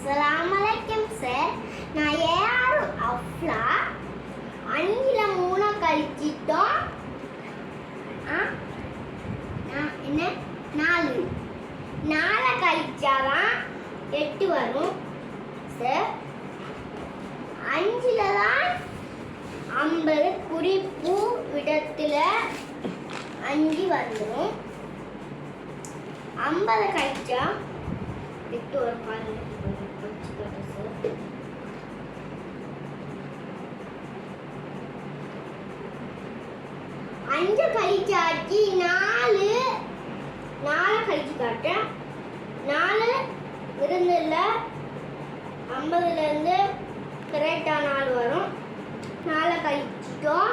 அஸ்ஸலாமலைக்கும் sir. நான் AR அஃப்லா. 5ல் 3 கழிச்சிட்டோம். என்ன 4 4 கழிச்சாதான் 8 வரும் சார். 5ல் தான் 50 குறிப்பு விடத்தில் 5 வந்துடும். 50 கழிச்சா 8 ஒரு பாருங்க. 5 கழிச்சாச்சு. 4 கழிச்சு காட்டேன். 4 இருந்தில்ல 50லேருந்து கரெக்டாக 4 வரும். 4 கழிச்சிட்டோம்.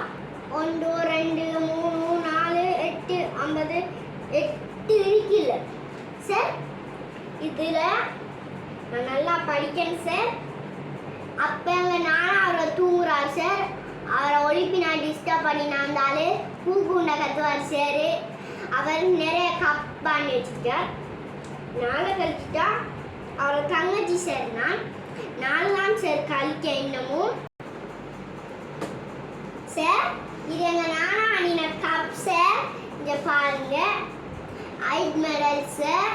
1 2 3 4 8 50 8 இருக்குல்ல சார். இதில் நான் நல்லா படிக்கேன் சார். அப்போ எங்கள் நானும் அவரை தூங்குறார் சார். அவரை ஒழிப்பி நான் டிஸ்டர்ப் பண்ணி நான் இருந்தாலே பூக்குண்டை கத்துவார் சார். அவர் நிறைய கப்பான்னு வச்சுட்டார். 4 கழிச்சுட்டா அவரை தங்கச்சி சார். நான் 4 தான் சார் கழிக்க இன்னமும் சார். இது எங்கள் நானா அணின கப் சார். இங்கே பாருங்க, ஐட் மெடல் சார்.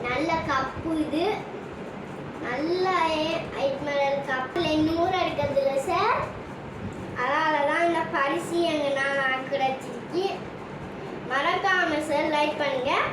நல்ல கப்பு இது. நல்ல ஐட் மெடல் கப்பில் 100 எடுக்கிறதுல சார். அதனால தான் இந்த பரிசு எங்கள் நான் கிடைச்சிருக்கு. மறக்காமல் சார் லைக் பண்ணுங்கள்.